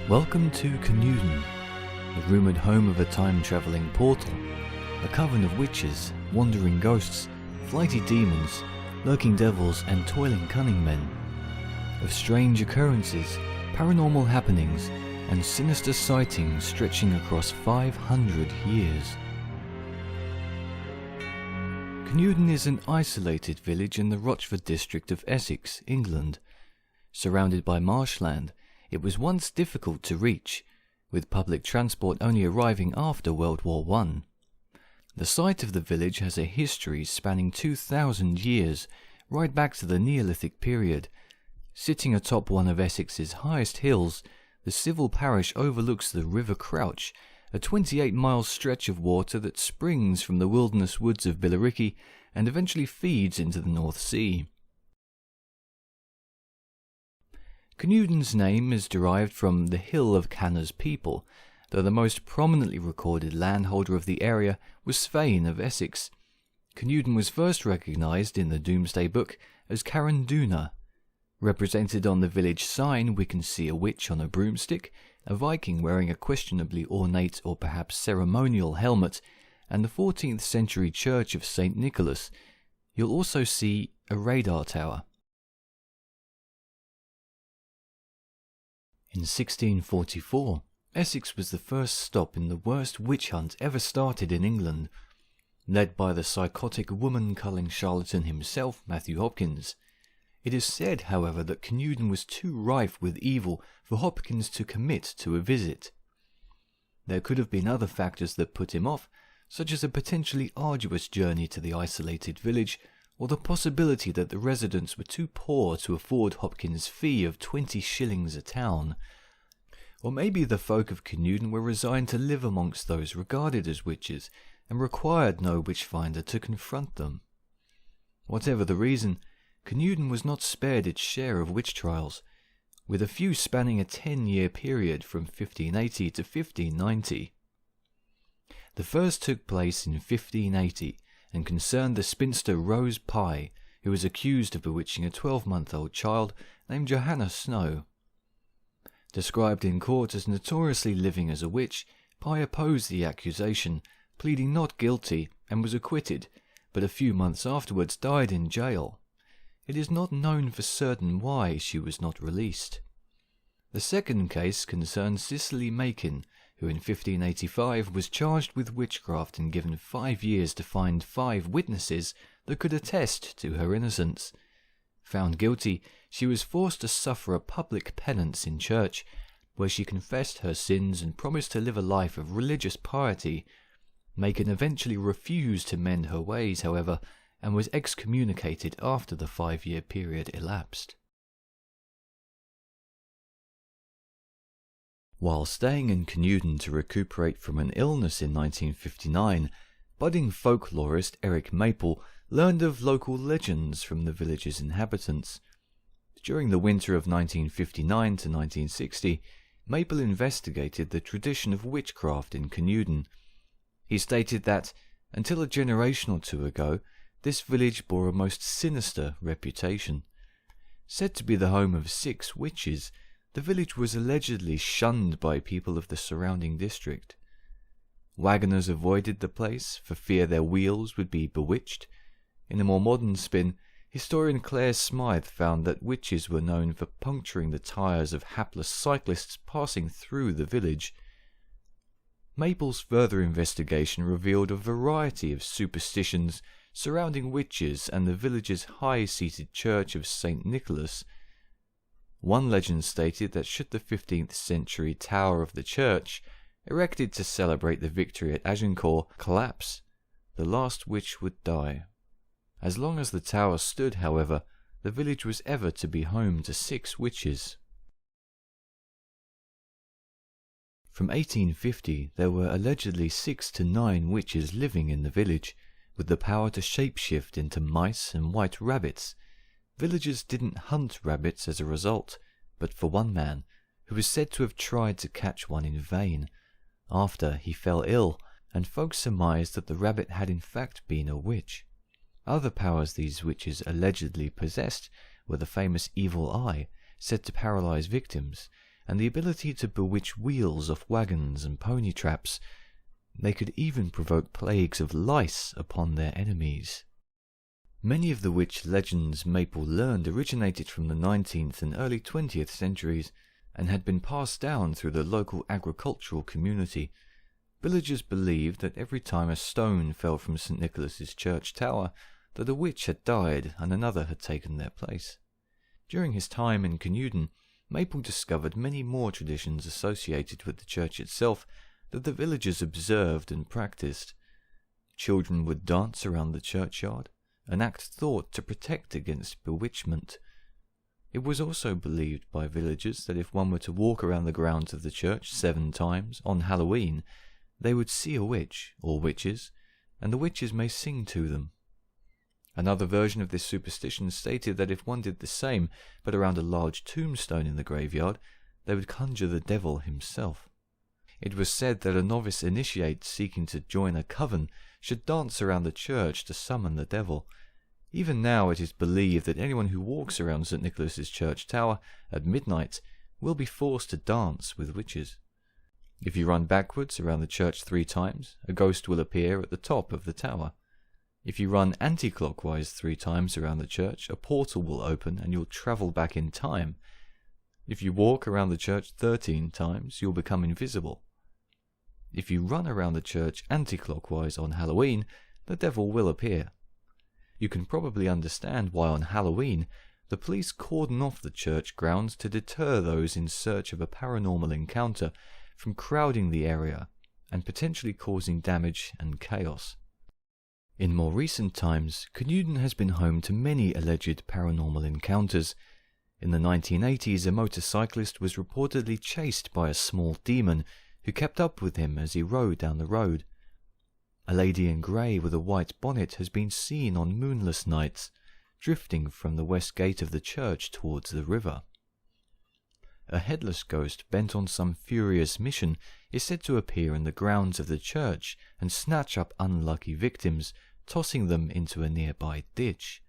Welcome to Canuden, the rumoured home of a time-travelling portal, a coven of witches, wandering ghosts, flighty demons, lurking devils and toiling cunning men, of strange occurrences, paranormal happenings and sinister sightings stretching across 500 years. Canewdon is an isolated village in the Rochford district of Essex, England. Surrounded by marshland, it was once difficult to reach, with public transport only arriving after World War I. The site of the village has a history spanning 2,000 years, right back to the Neolithic period. Sitting atop one of Essex's highest hills, the civil parish overlooks the River Crouch, a 28-mile stretch of water that springs from the wilderness woods of Billericay and eventually feeds into the North Sea. Canewdon's name is derived from the Hill of Canna's people, though the most prominently recorded landholder of the area was Svein of Essex. Canewdon was first recognised in the Domesday Book as Caranduna. Represented on the village sign we can see a witch on a broomstick, a Viking wearing a questionably ornate or perhaps ceremonial helmet, and the 14th century church of St. Nicholas. You'll also see a radar tower. In 1644, Essex was the first stop in the worst witch hunt ever started in England. Led by the psychotic woman-culling charlatan himself, Matthew Hopkins. It is said, however, that Canewdon was too rife with evil for Hopkins to commit to a visit. There could have been other factors that put him off, such as a potentially arduous journey to the isolated village, or the possibility that the residents were too poor to afford Hopkins' fee of 20 shillings a town. Or maybe the folk of Canewdon were resigned to live amongst those regarded as witches, and required no witch-finder to confront them. Whatever the reason, Canewdon was not spared its share of witch trials, with a few spanning a 10-year period from 1580 to 1590. The first took place in 1580 and concerned the spinster Rose Pye, who was accused of bewitching a 12-month-old child named Johanna Snow. Described in court as notoriously living as a witch, Pye opposed the accusation, pleading not guilty, and was acquitted, but a few months afterwards died in jail. It is not known for certain why she was not released. The second case concerned Cicely Machin, who in 1585 was charged with witchcraft and given 5 years to find 5 witnesses that could attest to her innocence. Found guilty, she was forced to suffer a public penance in church, where she confessed her sins and promised to live a life of religious piety. Machin eventually refused to mend her ways, however, and was excommunicated after the 5-year period elapsed. While staying in Canewdon to recuperate from an illness in 1959, budding folklorist Eric Maple learned of local legends from the village's inhabitants. During the winter of 1959 to 1960, Maple investigated the tradition of witchcraft in Canewdon. He stated that, until a generation or two ago, this village bore a most sinister reputation. Said to be the home of 6 witches, the village was allegedly shunned by people of the surrounding district. Wagoners avoided the place for fear their wheels would be bewitched. In a more modern spin, historian Claire Smythe found that witches were known for puncturing the tyres of hapless cyclists passing through the village. Maple's further investigation revealed a variety of superstitions surrounding witches and the village's high-seated church of St. Nicholas. One legend stated that should the 15th century tower of the church, erected to celebrate the victory at Agincourt, collapse, the last witch would die. As long as the tower stood, however, the village was ever to be home to 6 witches. From 1850 there were allegedly 6 to 9 witches living in the village, with the power to shapeshift into mice and white rabbits. Villagers didn't hunt rabbits as a result, but for one man, who was said to have tried to catch one in vain. After, he fell ill, and folks surmised that the rabbit had in fact been a witch. Other powers these witches allegedly possessed were the famous evil eye, said to paralyze victims, and the ability to bewitch wheels off wagons and pony traps. They could even provoke plagues of lice upon their enemies. Many of the witch legends Maple learned originated from the 19th and early 20th centuries and had been passed down through the local agricultural community. Villagers believed that every time a stone fell from St. Nicholas's church tower, that a witch had died and another had taken their place. During his time in Canewdon, Maple discovered many more traditions associated with the church itself that the villagers observed and practiced. Children would dance around the churchyard, an act thought to protect against bewitchment. It was also believed by villagers that if one were to walk around the grounds of the church 7 times on Halloween, they would see a witch or witches, and the witches may sing to them. Another version of this superstition stated that if one did the same, but around a large tombstone in the graveyard, they would conjure the devil himself. It was said that a novice initiate seeking to join a coven should dance around the church to summon the devil. Even now it is believed that anyone who walks around St. Nicholas's church tower at midnight will be forced to dance with witches. If you run backwards around the church 3 times, a ghost will appear at the top of the tower. If you run anti-clockwise 3 times around the church, a portal will open and you'll travel back in time. If you walk around the church 13 times, you'll become invisible. If you run around the church anti-clockwise on Halloween, the devil will appear. You can probably understand why on Halloween the police cordon off the church grounds to deter those in search of a paranormal encounter from crowding the area and potentially causing damage and chaos. In more recent times, Canuden has been home to many alleged paranormal encounters. In the 1980s, a motorcyclist was reportedly chased by a small demon who kept up with him as he rode down the road. A lady in grey with a white bonnet has been seen on moonless nights, drifting from the west gate of the church towards the river. A headless ghost bent on some furious mission is said to appear in the grounds of the church and snatch up unlucky victims, tossing them into a nearby ditch.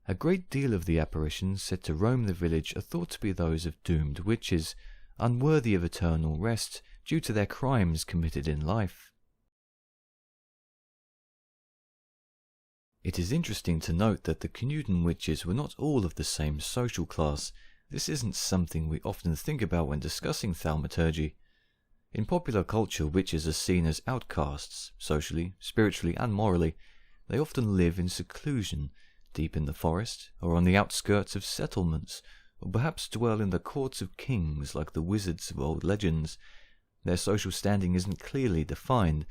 A great deal of the apparitions said to roam the village are thought to be those of doomed witches, unworthy of eternal rest due to their crimes committed in life. It is interesting to note that the Canuden witches were not all of the same social class. This isn't something we often think about when discussing thaumaturgy. In popular culture, witches are seen as outcasts, socially, spiritually and morally. They often live in seclusion, deep in the forest, or on the outskirts of settlements, or perhaps dwell in the courts of kings like the wizards of old legends. Their social standing isn't clearly defined.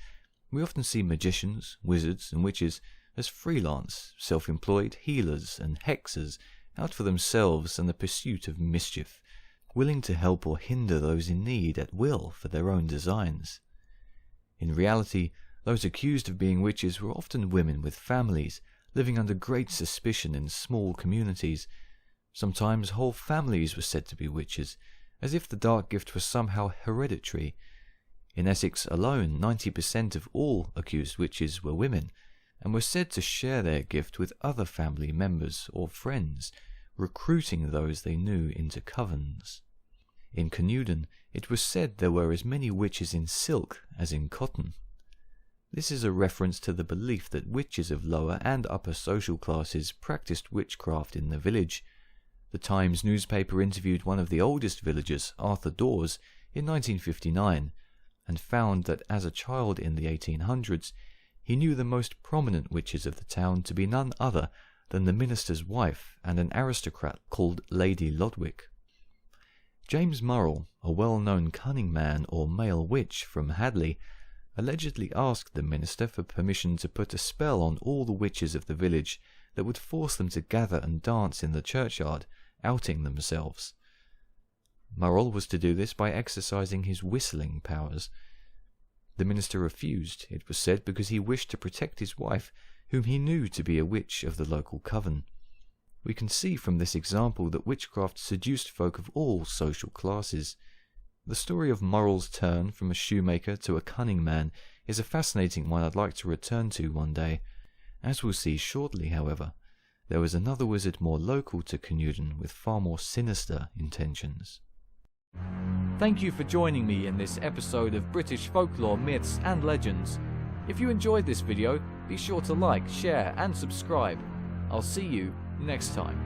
We often see magicians, wizards and witches as freelance, self-employed healers and hexers out for themselves and the pursuit of mischief, willing to help or hinder those in need at will for their own designs. In reality, those accused of being witches were often women with families, living under great suspicion in small communities. Sometimes whole families were said to be witches, as if the dark gift was somehow hereditary. In Essex alone, 90% of all accused witches were women, and were said to share their gift with other family members or friends, recruiting those they knew into covens. In Canuden, it was said there were as many witches in silk as in cotton. This is a reference to the belief that witches of lower and upper social classes practiced witchcraft in the village. The Times newspaper interviewed one of the oldest villagers, Arthur Dawes, in 1959, and found that as a child in the 1800s, he knew the most prominent witches of the town to be none other than the minister's wife and an aristocrat called Lady Lodwick. James Murrell, a well-known cunning man or male witch from Hadleigh, allegedly asked the minister for permission to put a spell on all the witches of the village that would force them to gather and dance in the churchyard, outing themselves. Murrell was to do this by exercising his whistling powers. The minister refused, it was said, because he wished to protect his wife, whom he knew to be a witch of the local coven. We can see from this example that witchcraft seduced folk of all social classes. The story of Murrell's turn from a shoemaker to a cunning man is a fascinating one I'd like to return to one day. As we'll see shortly, however, there was another wizard more local to Canuden with far more sinister intentions. Thank you for joining me in this episode of British folklore, myths and legends. If you enjoyed this video, be sure to like, share and subscribe. I'll see you next time.